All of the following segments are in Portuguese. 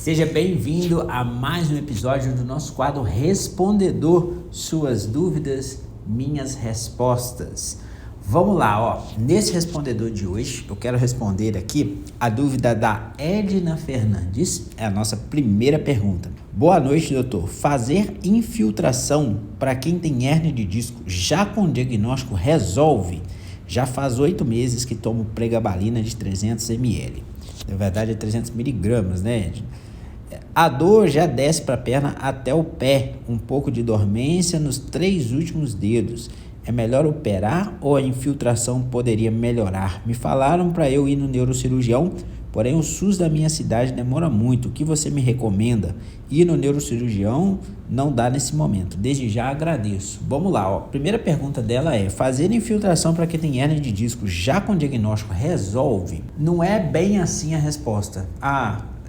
Seja bem-vindo a mais um episódio do nosso quadro Respondedor, suas dúvidas, minhas respostas. Vamos lá, ó. Nesse respondedor de hoje, eu quero responder aqui a dúvida da Edna Fernandes, é a nossa primeira pergunta. Boa noite, doutor. Fazer infiltração para quem tem hérnia de disco já com diagnóstico resolve? Já faz 8 meses que tomo pregabalina de 300 ml. Na verdade é 300 miligramas, né, Edna? A dor já desce para a perna até o pé, um pouco de dormência nos 3 últimos dedos. É melhor operar ou a infiltração poderia melhorar? Me falaram para eu ir no neurocirurgião, porém o SUS da minha cidade demora muito. O que você me recomenda? Ir no neurocirurgião não dá nesse momento. Desde já agradeço. Vamos lá, ó. Primeira pergunta dela é: fazer infiltração para quem tem hérnia de disco já com diagnóstico resolve? Não é bem assim a resposta.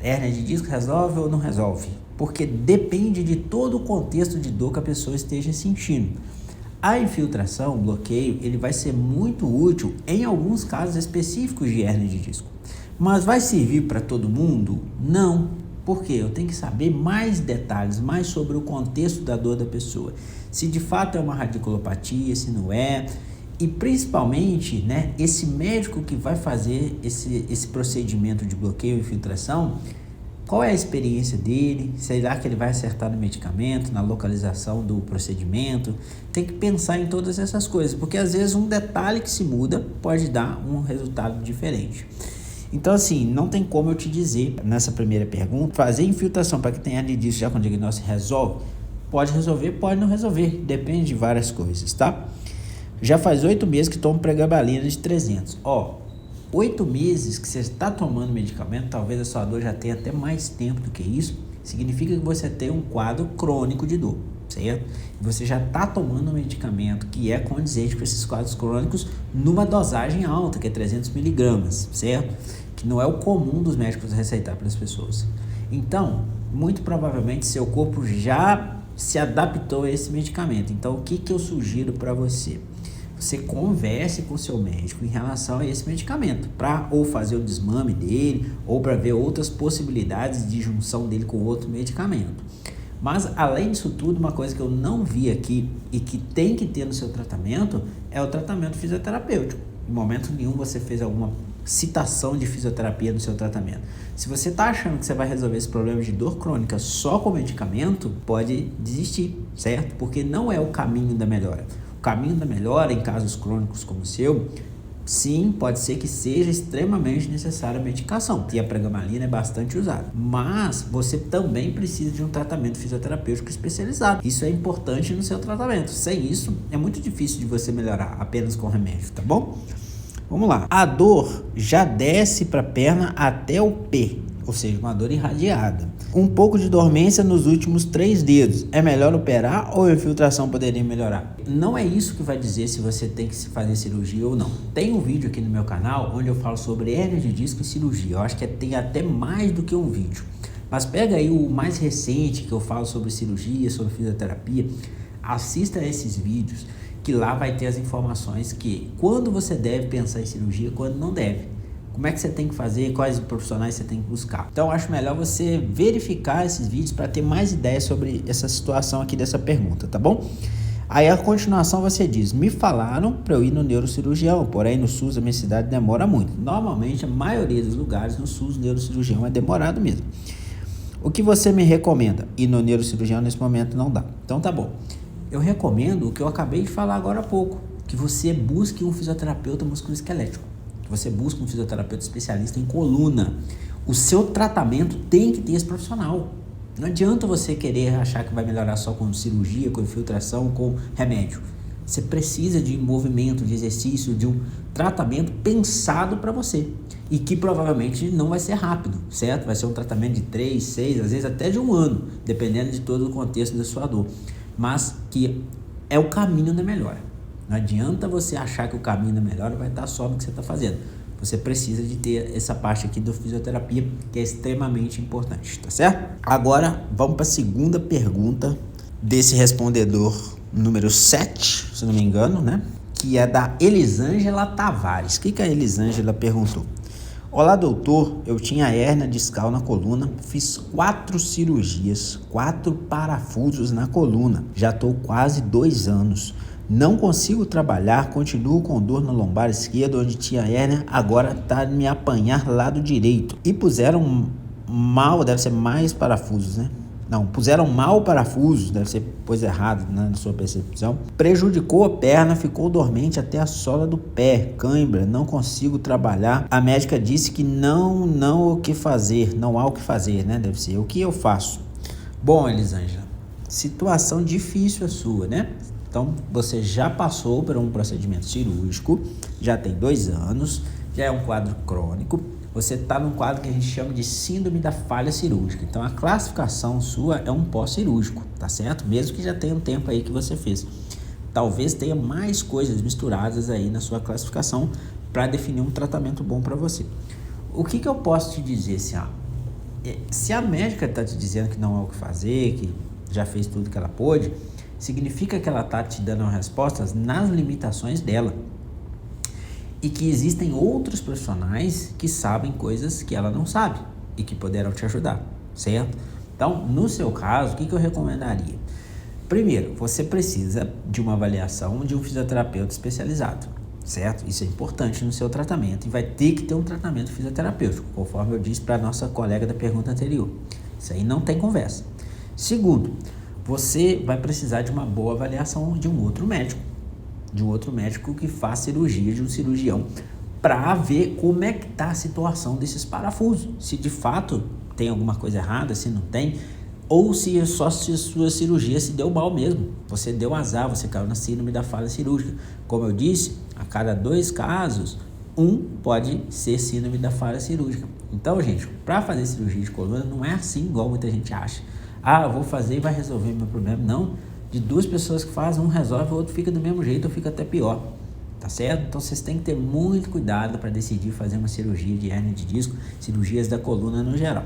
Hérnia de disco resolve ou não resolve? Porque depende de todo o contexto de dor que a pessoa esteja sentindo. A infiltração, o bloqueio, ele vai ser muito útil em alguns casos específicos de hérnia de disco. Mas vai servir para todo mundo? Não. Por quê? Eu tenho que saber mais detalhes, mais sobre o contexto da dor da pessoa. Se de fato é uma radiculopatia, se não é. E principalmente, né, esse médico que vai fazer esse procedimento de bloqueio e infiltração, qual é a experiência dele? Será que ele vai acertar no medicamento, na localização do procedimento? Tem que pensar em todas essas coisas, porque às vezes um detalhe que se muda pode dar um resultado diferente. Então assim, não tem como eu te dizer nessa primeira pergunta, fazer infiltração para quem tem hérnia de disco já com diagnóstico resolve? Pode resolver, pode não resolver, depende de várias coisas, tá? Já faz 8 meses que tomo pregabalina de 300. 8 meses que você está tomando medicamento, talvez a sua dor já tenha até mais tempo do que isso, significa que você tem um quadro crônico de dor, certo? E você já está tomando um medicamento que é condizente com esses quadros crônicos numa dosagem alta, que é 300 miligramas, certo? Que não é o comum dos médicos receitar para as pessoas. Então, muito provavelmente seu corpo já se adaptou a esse medicamento. Então, o que eu sugiro para você? Você converse com o seu médico em relação a esse medicamento, para ou fazer o desmame dele, ou para ver outras possibilidades de junção dele com outro medicamento. Mas, além disso tudo, uma coisa que eu não vi aqui e que tem que ter no seu tratamento é o tratamento fisioterapêutico. Em momento nenhum você fez alguma citação de fisioterapia no seu tratamento. Se você está achando que você vai resolver esse problema de dor crônica só com medicamento, pode desistir, certo? Porque não é o caminho da melhora. O caminho da melhora em casos crônicos como o seu, sim, pode ser que seja extremamente necessária a medicação, e a pregabalina é bastante usada, mas você também precisa de um tratamento fisioterapêutico especializado. Isso é importante no seu tratamento. Sem isso, é muito difícil de você melhorar apenas com remédio, tá bom? Vamos lá. A dor já desce para a perna até o pé, ou seja, uma dor irradiada. Um pouco de dormência nos últimos 3 dedos. É melhor operar ou a infiltração poderia melhorar? Não é isso que vai dizer se você tem que se fazer cirurgia ou não. Tem um vídeo aqui no meu canal onde eu falo sobre hérnia de disco e cirurgia. Eu acho que tem até mais do que um vídeo. Mas pega aí o mais recente que eu falo sobre cirurgia, sobre fisioterapia. Assista a esses vídeos que lá vai ter as informações que quando você deve pensar em cirurgia, quando não deve. Como é que você tem que fazer, quais profissionais você tem que buscar. Então, eu acho melhor você verificar esses vídeos para ter mais ideias sobre essa situação aqui dessa pergunta, tá bom? Aí, a continuação, você diz: me falaram para eu ir no neurocirurgião, porém no SUS da minha cidade demora muito. Normalmente, a maioria dos lugares no SUS, o neurocirurgião é demorado mesmo. O que você me recomenda? Ir no neurocirurgião nesse momento não dá. Então, tá bom. Eu recomendo o que eu acabei de falar agora há pouco, que você busque um fisioterapeuta musculoesquelético. Você busca um fisioterapeuta especialista em coluna. O seu tratamento tem que ter esse profissional. Não adianta você querer achar que vai melhorar só com cirurgia, com infiltração, com remédio. Você precisa de movimento, de exercício, de um tratamento pensado para você. E que provavelmente não vai ser rápido, certo? Vai ser um tratamento de 3, 6, às vezes até de 1 ano, dependendo de todo o contexto da sua dor. Mas que é o caminho da melhora. Não adianta você achar que o caminho da melhora vai estar só no que você está fazendo. Você precisa de ter essa parte aqui da fisioterapia, que é extremamente importante, tá certo? Agora, vamos para a segunda pergunta desse respondedor número 7, se não me engano, né? Que é da Elisângela Tavares. O que a Elisângela perguntou? Olá, doutor, eu tinha hérnia discal na coluna, fiz 4 cirurgias, 4 parafusos na coluna, já estou quase 2 anos. Não consigo trabalhar, continuo com dor na lombar esquerda, onde tinha hérnia, agora tá me apanhar lado direito. E puseram mal, deve ser mais parafusos, né? Não, puseram mal parafusos, deve ser pôs errado, né, na sua percepção. Prejudicou a perna, ficou dormente até a sola do pé, cãibra, não consigo trabalhar. A médica disse que não o que fazer, não há o que fazer, né? Deve ser, o que eu faço? Bom, Elisângela, situação difícil a sua, né? Então, você já passou por um procedimento cirúrgico, já tem 2 anos, já é um quadro crônico. Você está num quadro que a gente chama de síndrome da falha cirúrgica. Então, a classificação sua é um pós-cirúrgico, tá certo? Mesmo que já tenha um tempo aí que você fez. Talvez tenha mais coisas misturadas aí na sua classificação para definir um tratamento bom para você. O que eu posso te dizer, assim, se a médica está te dizendo que não há o que fazer, que já fez tudo que ela pôde, significa que ela está te dando respostas nas limitações dela. E que existem outros profissionais que sabem coisas que ela não sabe e que poderão te ajudar, certo? Então, no seu caso, o que eu recomendaria? Primeiro, você precisa de uma avaliação de um fisioterapeuta especializado, certo? Isso é importante no seu tratamento e vai ter que ter um tratamento fisioterapêutico, conforme eu disse para a nossa colega da pergunta anterior. Isso aí não tem conversa. Segundo, você vai precisar de uma boa avaliação de um outro médico que faz cirurgia, de um cirurgião, para ver como é que está a situação desses parafusos, se de fato tem alguma coisa errada, se não tem, ou se a sua cirurgia se deu mal mesmo, você deu azar, você caiu na síndrome da falha cirúrgica. Como eu disse, a cada 2 casos, um pode ser síndrome da falha cirúrgica. Então, gente, para fazer cirurgia de coluna não é assim igual muita gente acha. Eu vou fazer e vai resolver meu problema. Não. De 2 pessoas que fazem, um resolve, o outro fica do mesmo jeito ou fica até pior, tá certo? Então vocês têm que ter muito cuidado para decidir fazer uma cirurgia de hérnia de disco, cirurgias da coluna no geral,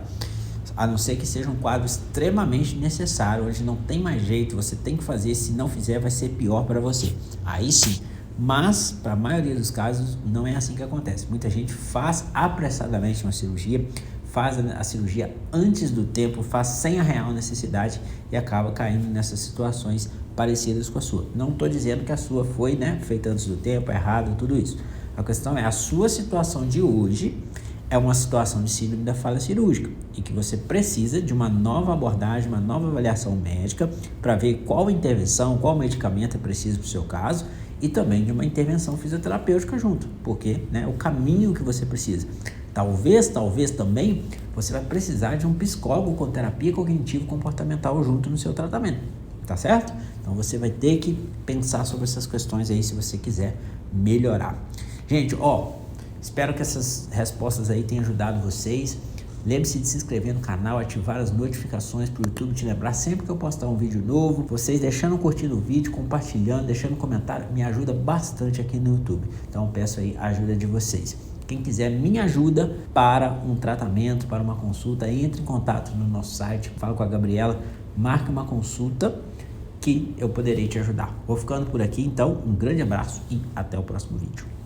a não ser que seja um quadro extremamente necessário, onde não tem mais jeito, você tem que fazer, se não fizer vai ser pior para você, aí sim. Mas, para a maioria dos casos, não é assim que acontece. Muita gente faz apressadamente uma cirurgia, faz a cirurgia antes do tempo, faz sem a real necessidade e acaba caindo nessas situações parecidas com a sua. Não estou dizendo que a sua foi, feita antes do tempo, errado, tudo isso. A questão é, a sua situação de hoje é uma situação de síndrome da falha cirúrgica e que você precisa de uma nova abordagem, uma nova avaliação médica para ver qual intervenção, qual medicamento é preciso para o seu caso e também de uma intervenção fisioterapêutica junto, porque o caminho que você precisa. Talvez também você vai precisar de um psicólogo com terapia cognitivo-comportamental junto no seu tratamento, tá certo? Então você vai ter que pensar sobre essas questões aí se você quiser melhorar. Gente, espero que essas respostas aí tenham ajudado vocês. Lembre-se de se inscrever no canal, ativar as notificações para o YouTube te lembrar sempre que eu postar um vídeo novo. Vocês deixando um curtir no vídeo, compartilhando, deixando um comentário, me ajuda bastante aqui no YouTube. Então eu peço aí a ajuda de vocês. Quem quiser minha ajuda para um tratamento, para uma consulta, entre em contato no nosso site, fala com a Gabriela, marque uma consulta que eu poderei te ajudar. Vou ficando por aqui, então um grande abraço e até o próximo vídeo.